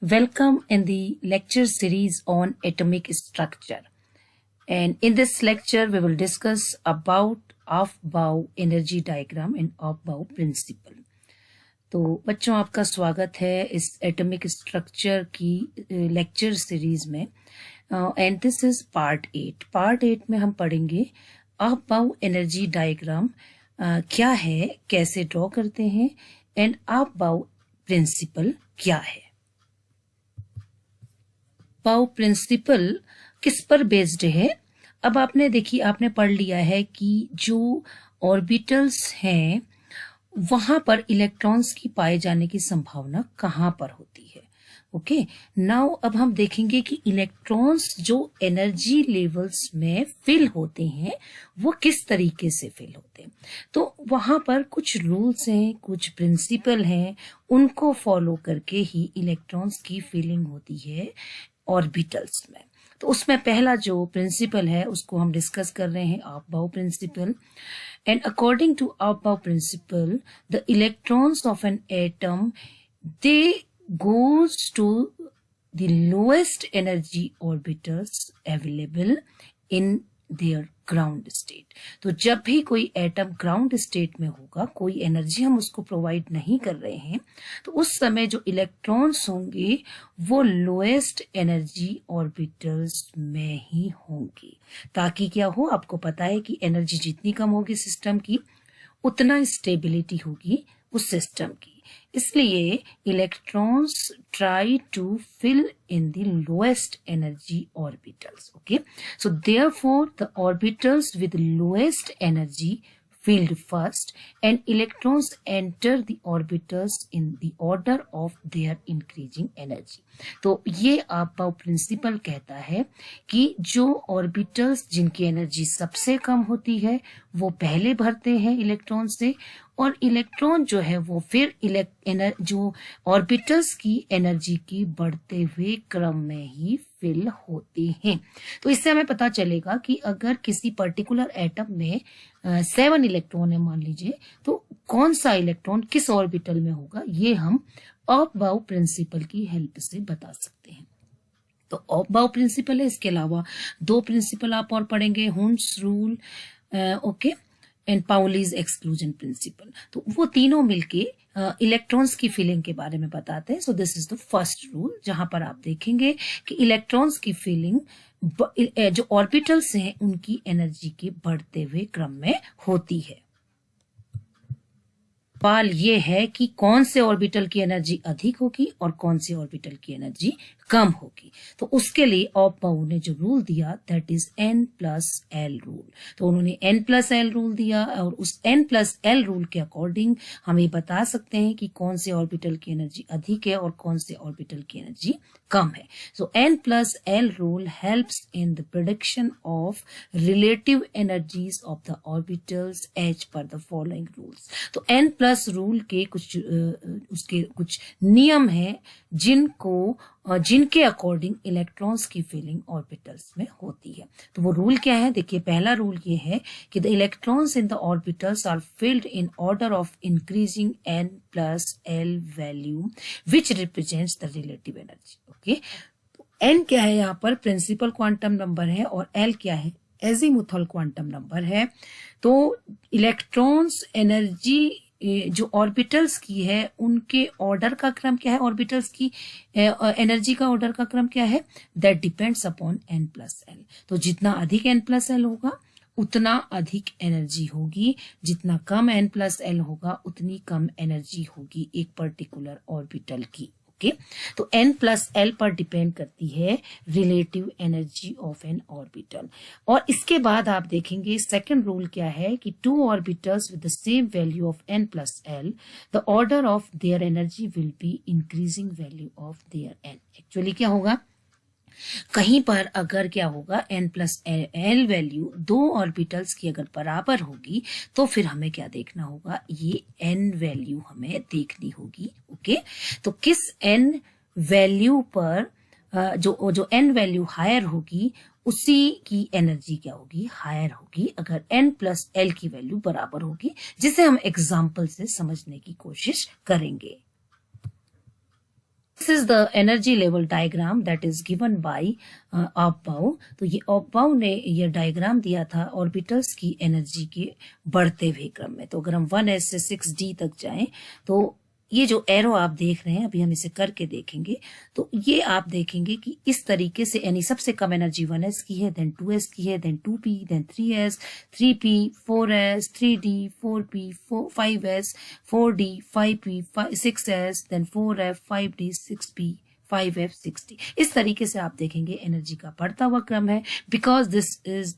Welcome in the lecture series on atomic structure. And in this lecture, we will discuss about Aufbau energy diagram and Aufbau principle. तो बच्चों आपका स्वागत है इस atomic structure की lecture series में and this is part 8। Part 8 में हम पढ़ेंगे Aufbau एनर्जी डायग्राम क्या है, कैसे ड्रॉ करते हैं एंड Aufbau प्रिंसिपल क्या है। Aufbau प्रिंसिपल किस पर बेस्ड है? अब आपने देखिए, आपने पढ़ लिया है कि जो ऑर्बिटल्स हैं वहां पर इलेक्ट्रॉन्स की पाए जाने की संभावना कहां पर होती है। ओके, नाउ अब हम देखेंगे कि इलेक्ट्रॉन्स जो एनर्जी लेवल्स में फिल होते हैं वो किस तरीके से फिल होते हैं। तो वहां पर कुछ रूल्स हैं, कुछ प्रिंसिपल हैं, उनको फॉलो करके ही इलेक्ट्रॉन्स की फिलिंग होती है ऑर्बिटल्स में। तो उसमें पहला जो प्रिंसिपल है उसको हम डिस्कस कर रहे हैं, Aufbau principle. And according to Aufbau principle, the electrons of an atom, they goes to the lowest energy orbitals available in their ground state. तो जब भी कोई एटम ग्राउंड स्टेट में होगा, कोई एनर्जी हम उसको प्रोवाइड नहीं कर रहे हैं, तो उस समय जो इलेक्ट्रॉन्स होंगे वो लोएस्ट एनर्जी ऑर्बिटल्स में ही होंगे, ताकि क्या हो, आपको पता है कि एनर्जी जितनी कम होगी सिस्टम की उतना स्टेबिलिटी होगी उस सिस्टम की। इसलिए electrons try to fill in the lowest energy orbitals. Okay, so therefore the orbitals with lowest energy filled first and electrons enter the orbitals in the order of their increasing energy. तो ये Aufbau principal कहता है कि जो orbitals जिनकी energy सबसे कम होती है वो पहले भरते हैं इलेक्ट्रॉन से, और इलेक्ट्रॉन जो है वो फिर जो ऑर्बिटल्स की एनर्जी की बढ़ते हुए क्रम में ही फिल होते हैं। तो इससे हमें पता चलेगा कि अगर किसी पर्टिकुलर एटम में 7 इलेक्ट्रॉन है मान लीजिए, तो कौन सा इलेक्ट्रॉन किस ऑर्बिटल में होगा ये हम Aufbau प्रिंसिपल की हेल्प से बता सकते हैं। तो Aufbau प्रिंसिपल है, इसके अलावा 2 प्रिंसिपल आप और पढ़ेंगे, Hund's rule okay and Pauli's exclusion principle. तो वो तीनों मिलके इलेक्ट्रॉन्स की फिलिंग के बारे में बताते हैं। So this is the first rule, जहां पर आप देखेंगे कि इलेक्ट्रॉन्स की फिलिंग जो ऑर्बिटल्स हैं उनकी एनर्जी के बढ़ते हुए क्रम में होती है। सवाल ये है कि कौन से ऑर्बिटल की एनर्जी अधिक होगी और कौन से ऑर्बिटल की एनर्जी कम होगी। तो उसके लिए Aufbau ने जो रूल दिया दैट इज N+L रूल। तो उन्होंने N+L रूल दिया और उस N+L रूल के अकॉर्डिंग हम ये बता सकते हैं कि कौन से ऑर्बिटल की एनर्जी अधिक है और कौन से ऑर्बिटल की एनर्जी कम है। So N+L rule helps in the prediction of relative energies of the orbitals as per the following rules. तो N+ रूल के उसके कुछ नियम हैं जिनके अकॉर्डिंग इलेक्ट्रॉन्स की फिलिंग ऑर्बिटल्स में होती है। तो वो रूल क्या है? देखिए, पहला रूल ये है कि the electrons in the orbitals are filled in order of increasing N+L value which represents the relative energy. Okay, N क्या है? यहाँ पर प्रिंसिपल क्वांटम नंबर है और L क्या है? एजीमुथल क्वांटम नंबर है। तो इलेक्ट्रॉन्स एनर्जी जो ऑर्बिटल्स की है उनके ऑर्डर का क्रम क्या है, ऑर्बिटल्स की एनर्जी का ऑर्डर का क्रम क्या है, दैट डिपेंड्स अपॉन N+L। तो जितना अधिक N+L होगा उतना अधिक एनर्जी होगी, जितना कम N+L होगा उतनी कम एनर्जी होगी एक पर्टिकुलर ऑर्बिटल की। ओके, तो N+L पर डिपेंड करती है relative energy of N orbital. और इसके बाद आप देखेंगे सेकंड रूल क्या है कि 2 orbitals with the same value of N+L, the order of their energy will be increasing value of their N। Actually क्या होगा, कहीं पर अगर क्या होगा, N+L वैल्यू 2 ऑर्बिटल्स की अगर बराबर होगी तो फिर हमें क्या देखना होगा, ये N वैल्यू हमें देखनी होगी। ओके, तो किस N वैल्यू पर जो N वैल्यू हायर होगी उसी की एनर्जी क्या होगी, हायर होगी, अगर N+L की वैल्यू बराबर होगी, जिसे हम एग्जाम्पल से समझने की कोशिश करेंगे। This is the energy level diagram that is given by Aufbau. तो ये ऑब्बाउ ने ये डायग्राम दिया था ऑर्बिटल्स की एनर्जी के बढ़ते हुए क्रम में। तो अगर हम 1s से 6d तक जाएं तो ये जो एरो आप देख रहे हैं, अभी हम इसे करके देखेंगे, तो ये आप देखेंगे कि इस तरीके से, यानी सबसे कम एनर्जी 1s की है, देन 2s की है, then 2p, then 3s, 3p, 4s, 3d, 4p, 5s, 4d, 5p, 6s, then 4f, 5d, 6p, 5f, 6d। इस तरीके से आप देखेंगे एनर्जी का बढ़ता हुआ क्रम है, because this is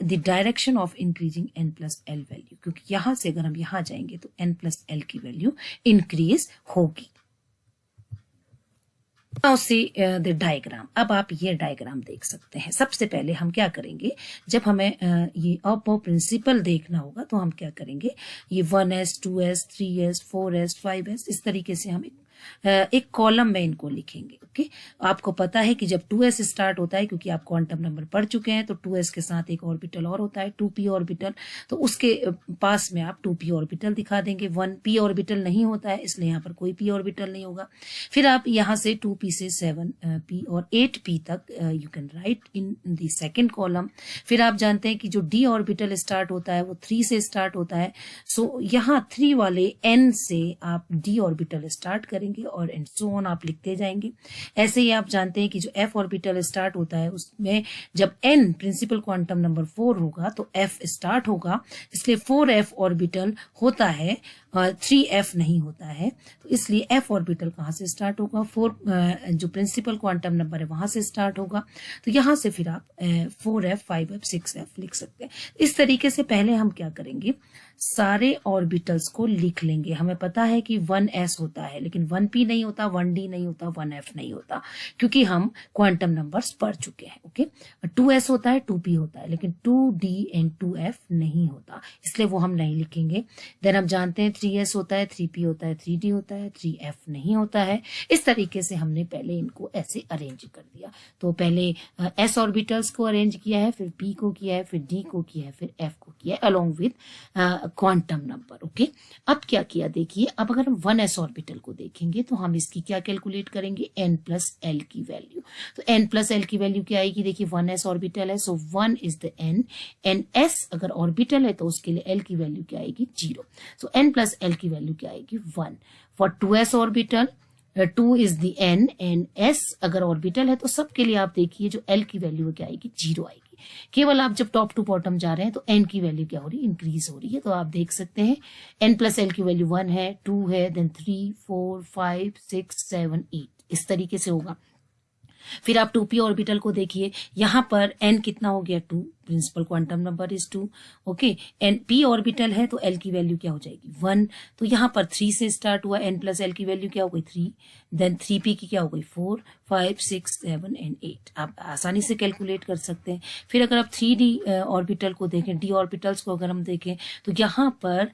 the direction of increasing n plus L value, क्योंकि यहां से अगर हम यहां जाएंगे तो n प्लस एल की वैल्यू इंक्रीज होगी। Now see the diagram. अब आप ये डायग्राम देख सकते हैं। सबसे पहले हम क्या करेंगे, जब हमें ये ऑब्बाउ प्रिंसिपल देखना होगा तो हम क्या करेंगे, ये 1s, 2s, 3s, 4s, 5s, इस तरीके से हम एक कॉलम में इनको लिखेंगे। ओके, आपको पता है कि जब 2s स्टार्ट होता है, क्योंकि आप क्वांटम नंबर पढ़ चुके हैं, तो 2s के साथ एक ऑर्बिटल और होता है 2p ऑर्बिटल, तो उसके पास में आप 2p ऑर्बिटल दिखा देंगे। 1p ऑर्बिटल नहीं होता है, इसलिए यहाँ पर कोई p ऑर्बिटल नहीं होगा। फिर आप यहाँ से 2p से 7p और 8p तक you can write in the second column. फिर आप जानते हैं कि जो d ऑर्बिटल स्टार्ट होता है वो 3 से स्टार्ट होता है, सो यहाँ 3 वाले n से आप d ऑर्बिटल स्टार्ट करेंगे और एंड सो ऑन आप लिखते जाएंगे। ऐसे ही आप जानते हैं कि जो f ऑर्बिटल स्टार्ट होता है उसमें जब n प्रिंसिपल क्वांटम नंबर 4 होगा तो f स्टार्ट होगा, इसलिए 4f ऑर्बिटल होता है, 3f नहीं होता है। तो इसलिए f ऑर्बिटल कहाँ से स्टार्ट होगा, 4 जो प्रिंसिपल क्वांटम नंबर है वहां से स्टार्ट होगा। तो यहां से फिर आप 4f, 5f, 6f लिख सकते हैं। इस तरीके से पहले हम क्या करेंगे, सारे ऑर्बिटल्स को लिख लेंगे। हमें पता है कि 1s होता है, लेकिन 1p नहीं होता, 1d नहीं होता, 1f नहीं होता, क्योंकि हम क्वांटम नंबर्स पढ़ चुके हैं। ओके, 2s होता है, 2p होता है, लेकिन 2d एंड 2f नहीं होता, इसलिए वो हम नहीं लिखेंगे। देन हम जानते हैं 3s होता है, 3p होता है, 3d होता है, 3f नहीं होता है। इस तरीके से हमने पहले इनको ऐसे अरेंज कर दिया। तो पहले s ऑर्बिटल्स को अरेंज किया है, फिर p को किया है, फिर d को किया है, फिर f को किया है, along with quantum number. Okay, अब क्या किया देखिए, अब अगर हम 1s ऑर्बिटल को देखेंगे तो हम इसकी क्या कैलकुलेट करेंगे, n प्लस एल की वैल्यू। तो n प्लस एल की वैल्यू क्या आएगी, देखिए 1s ऑर्बिटल है, सो 1 is the n, and s अगर ऑर्बिटल है तो उसके लिए l की वैल्यू क्या आएगी, 0। सो n प्लस एल की वैल्यू क्या आएगी, 1। For 2s orbital 2 is the n, and s अगर ऑर्बिटल है तो सबके लिए आप देखिए जो l की वैल्यू क्या आएगी, 0 आएगी। केवल आप जब टॉप टू बॉटम जा रहे हैं तो n की वैल्यू क्या हो रही है, इंक्रीज हो रही है। तो आप देख सकते हैं n प्लस एल की वैल्यू 1 है, 2 है, देन 3, 4, 5, 6, 7, 8, इस तरीके से होगा। फिर आप 2p ऑर्बिटल को देखिए, यहाँ पर n कितना हो गया, 2, principal quantum number is 2। Okay, and p orbital है तो l की वैल्यू क्या हो जाएगी, 1। तो यहाँ पर 3 से स्टार्ट हुआ, n प्लस एल की वैल्यू क्या हो गई, 3, देन 3p की क्या हो गई, 4, 5, 6, 7 एंड 8। आप आसानी से कैलकुलेट कर सकते हैं। फिर अगर आप 3d ऑर्बिटल को देखें, d ऑर्बिटल्स को अगर हम देखें तो यहाँ पर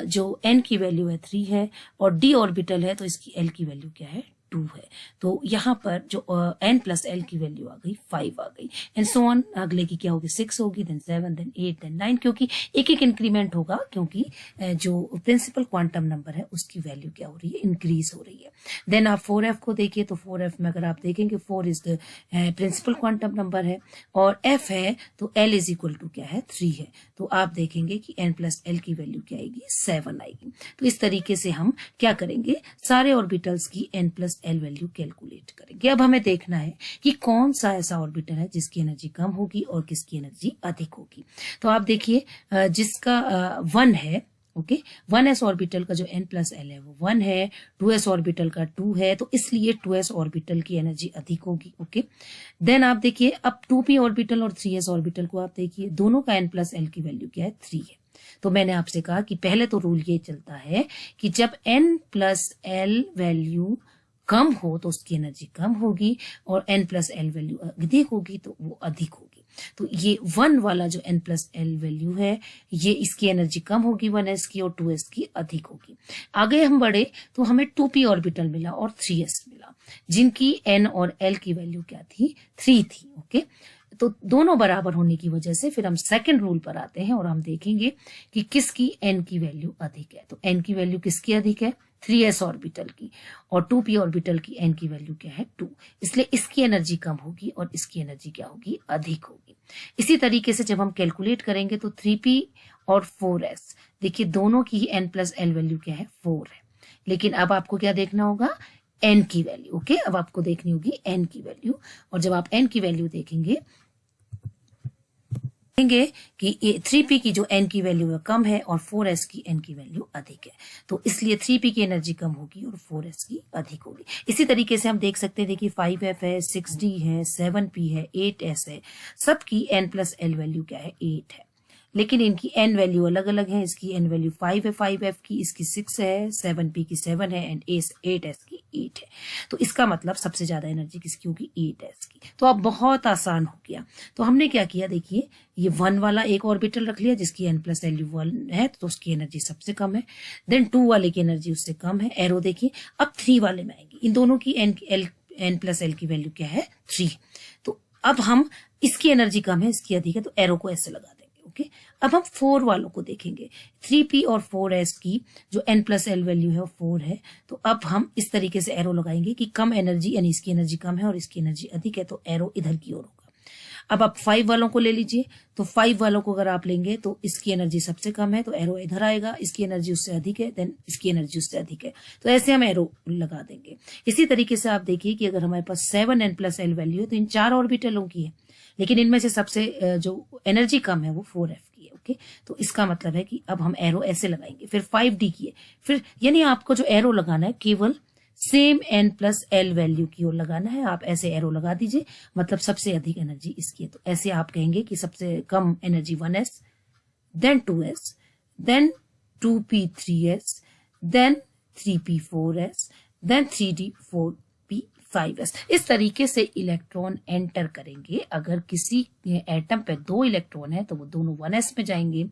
जो n की वैल्यू है 3 है, और d ऑर्बिटल है तो इसकी l की वैल्यू क्या है, 2 है। तो यहाँ पर जो n प्लस एल की वैल्यू आ गई, 5 आ गई, एंड सो ऑन। अगले की क्या होगी, 6 होगी, देन 7, देन 8, देन 9, क्योंकि एक एक इंक्रीमेंट होगा, क्योंकि जो प्रिंसिपल क्वांटम नंबर है उसकी वैल्यू क्या हो रही है, इंक्रीज हो रही है। देन आप 4f को देखिए, तो 4f में अगर आप देखेंगे 4 is the principal quantum number है, और f है तो l इज इक्वल टू क्या है, 3 है। तो आप देखेंगे कि n प्लस एल की वैल्यू क्या आएगी, 7 आएगी। तो इस तरीके से हम क्या करेंगे, सारे ऑर्बिटल्स की n plus L value calculate करेंगे। अब हमें देखना है कि कौन सा ऐसा ऑर्बिटल है जिसकी एनर्जी कम होगी और किसकी एनर्जी अधिक होगी। तो आप देखिए जिसका 1 है, ओके, 1s ऑर्बिटल का जो n प्लस एल है वो 1 है, 2s ऑर्बिटल का 2 है, तो इसलिए 2s ऑर्बिटल की एनर्जी अधिक होगी। ओके, देन आप देखिए अब 2p ऑर्बिटल और 3s ऑर्बिटल को आप देखिए, दोनों का n प्लस एल की वैल्यू क्या है, 3 है। तो मैंने आपसे कहा कि पहले तो रूल ये चलता है कि जब n प्लस एल वैल्यू कम हो तो उसकी एनर्जी कम होगी, और n प्लस एल वैल्यू अधिक होगी तो वो अधिक होगी। तो ये 1 वाला जो n प्लस एल वैल्यू है, ये इसकी एनर्जी कम होगी 1s की, और 2s की अधिक होगी। आगे हम बढ़े तो हमें 2p ऑर्बिटल मिला और 3s मिला, जिनकी n और l की वैल्यू क्या थी, 3 थी। ओके, तो दोनों बराबर होने की वजह से फिर हम सेकंड रूल पर आते हैं और हम देखेंगे कि किसकी n की वैल्यू अधिक है। तो n की वैल्यू किसकी अधिक है, 3s ऑर्बिटल की, और 2p ऑर्बिटल की n की वैल्यू क्या है 2, इसलिए इसकी एनर्जी कम होगी और इसकी एनर्जी क्या होगी, अधिक होगी। इसी तरीके से जब हम कैलकुलेट करेंगे तो 3p और 4s, देखिए दोनों की ही n+l वैल्यू क्या है 4 है, लेकिन अब आपको क्या देखना होगा, n की वैल्यू। ओके, अब आपको देखनी होगी n की वैल्यू, और जब आप n की वैल्यू देखेंगे कि 3p की जो n की वैल्यू है कम है और 4s की n की वैल्यू अधिक है, तो इसलिए 3p की एनर्जी कम होगी और 4s की अधिक होगी। इसी तरीके से हम देख सकते हैं, देखिए 5f है, 6d है, 7p है, 8s है, सबकी n+l वैल्यू क्या है 8 है, लेकिन इनकी n वैल्यू अलग अलग है। इसकी n वैल्यू 5 है 5f की, इसकी 6 है, 7p की 7 है एंड 8s की 8 है। तो इसका मतलब सबसे ज्यादा एनर्जी किसकी होगी, 8s की। तो अब बहुत आसान हो गया। तो हमने क्या किया, देखिए ये 1 वाला एक ऑर्बिटल रख लिया जिसकी n+l 1 है, तो उसकी एनर्जी सबसे कम है। देन 2 वाले की एनर्जी उससे कम है, एरो देखिए। अब 3 वाले में आएंगे, इन दोनों की n+l की वैल्यू क्या है 3। तो अब हम इसकी एनर्जी कम है, इसकी अधिक है, तो एरो को ऐसे लगा देंगे। ओके, अब हम 4 वालों को देखेंगे, 3p और 4s की जो n+l वैल्यू है वो 4 है। तो अब हम इस तरीके से एरो लगाएंगे कि कम एनर्जी, यानी इसकी एनर्जी कम है और इसकी एनर्जी अधिक है, तो एरो इधर की ओर होगा। अब आप 5 वालों को ले लीजिए, तो 5 वालों को अगर आप लेंगे तो इसकी एनर्जी सबसे कम है, तो एरो इधर आएगा, इसकी एनर्जी उससे अधिक है, देन इसकी एनर्जी उससे अधिक है, तो ऐसे हम एरो लगा देंगे। इसी तरीके से आप देखिए कि अगर हमारे पास 7 n+l वैल्यू है तो इन 4 ऑर्बिटलों की है, लेकिन इनमें से सबसे जो एनर्जी कम है वो 4f की है। ओके, तो इसका मतलब है कि अब हम एरो ऐसे लगाएंगे। फिर 5d की है, फिर यानी आपको जो एरो लगाना है केवल सेम n+l वैल्यू की ओर लगाना है। आप ऐसे एरो लगा दीजिए, मतलब सबसे अधिक एनर्जी इसकी है। तो ऐसे आप कहेंगे कि सबसे कम energy 1s, then 2s, then 2p 3s, then 3p 4s, then 3d 4p 5s। इस तरीके से इलेक्ट्रॉन एंटर करेंगे। अगर किसी एटम पे 2 इलेक्ट्रॉन है तो वो दोनों 1s में जाएंगे,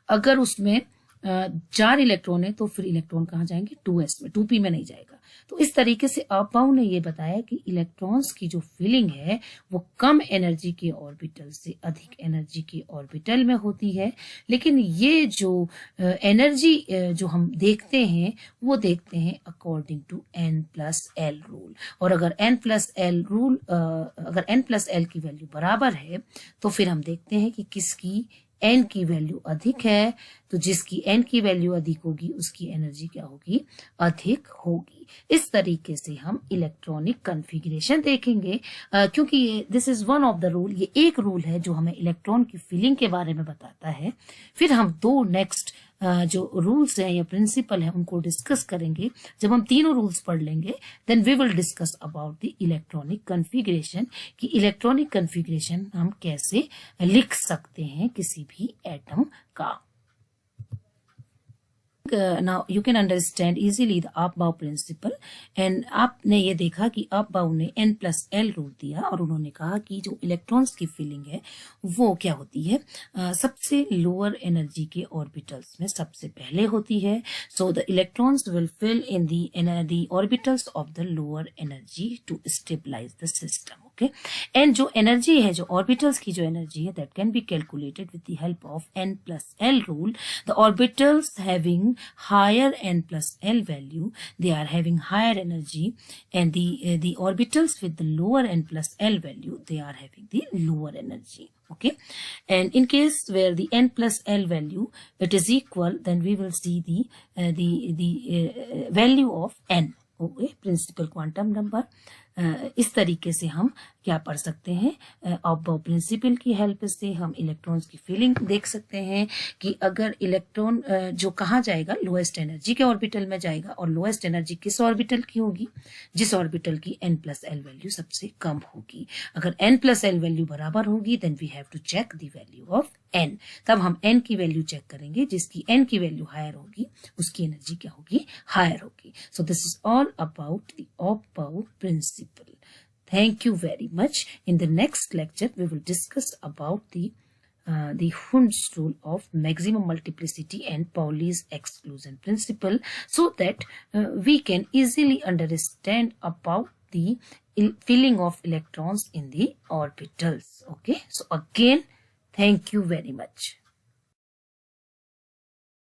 अगर उसमें 4 इलेक्ट्रॉन है तो फिर इलेक्ट्रॉन कहाँ जाएंगे, 2s में, 2p में नहीं जाएगा। तो इस तरीके से अबाउ ने ये बताया कि इलेक्ट्रॉन्स की जो फीलिंग है वो कम एनर्जी के ऑर्बिटल से अधिक एनर्जी के ऑर्बिटल में होती है, लेकिन ये जो एनर्जी जो हम देखते हैं वो देखते हैं अकॉर्डिंग टू n+l रूल। और अगर n+l रूल, अगर n+l की वैल्यू बराबर है तो फिर हम देखते हैं कि किसकी n की वैल्यू अधिक है, तो जिसकी n की वैल्यू अधिक होगी उसकी एनर्जी क्या होगी, अधिक होगी। इस तरीके से हम इलेक्ट्रॉनिक कॉन्फ़िगरेशन देखेंगे, क्योंकि ये this is one of the rule, ये एक रूल है जो हमें इलेक्ट्रॉन की फीलिंग के बारे में बताता है। फिर हम 2 नेक्स्ट जो रूल्स हैं या प्रिंसिपल हैं उनको डिस्कस करेंगे। जब हम तीनों रूल्स पढ़ लेंगे then we will discuss about the electronic configuration, कि इलेक्ट्रॉनिक कॉन्फ़िगरेशन हम कैसे लिख सकते हैं किसी भी एटम का। Now you can understand easily the Aufbau principle, and आपने ये देखा कि Aufbau ने n+l रूल दिया और उन्होंने कहा कि जो इलेक्ट्रॉन्स की फीलिंग है वो क्या होती है, सबसे लोअर एनर्जी के ऑर्बिटल्स में सबसे पहले होती है। So the electrons will fill in the orbitals of the lower energy to stabilize the system. Okay, and जो एनर्जी है, जो ऑर्बिटल्स की जो एनर्जी है, that can be calculated with the help of n+l rule. The orbitals having higher n+l value, they are having higher energy, and the orbitals with the lower n+l value, they are having the lower energy. Okay, and in case where the n+l value it is equal, then we will see the value of n. Okay, principal quantum number. इस तरीके से हम क्या पढ़ सकते हैं, ऑफबाउ principal की help से हम इलेक्ट्रॉन्स की फीलिंग देख सकते हैं कि अगर इलेक्ट्रॉन जो कहाँ जाएगा, लोएस्ट एनर्जी के ऑर्बिटल में जाएगा, और लोएस्ट एनर्जी किस ऑर्बिटल की होगी, जिस ऑर्बिटल की n+l वैल्यू सबसे कम होगी। अगर n+l वैल्यू बराबर होगी then we have to check the value of n। तब हम n की वैल्यू चेक करेंगे, जिसकी n की वैल्यू हायर होगी उसकी एनर्जी क्या होगी, हायर होगी। So this is all about the Aufbau principle. Thank you very much. In the next lecture, we will discuss about the Hund's rule of maximum multiplicity and Pauli's exclusion principle, so that we can easily understand about the filling of electrons in the orbitals. Okay. So again, thank you very much.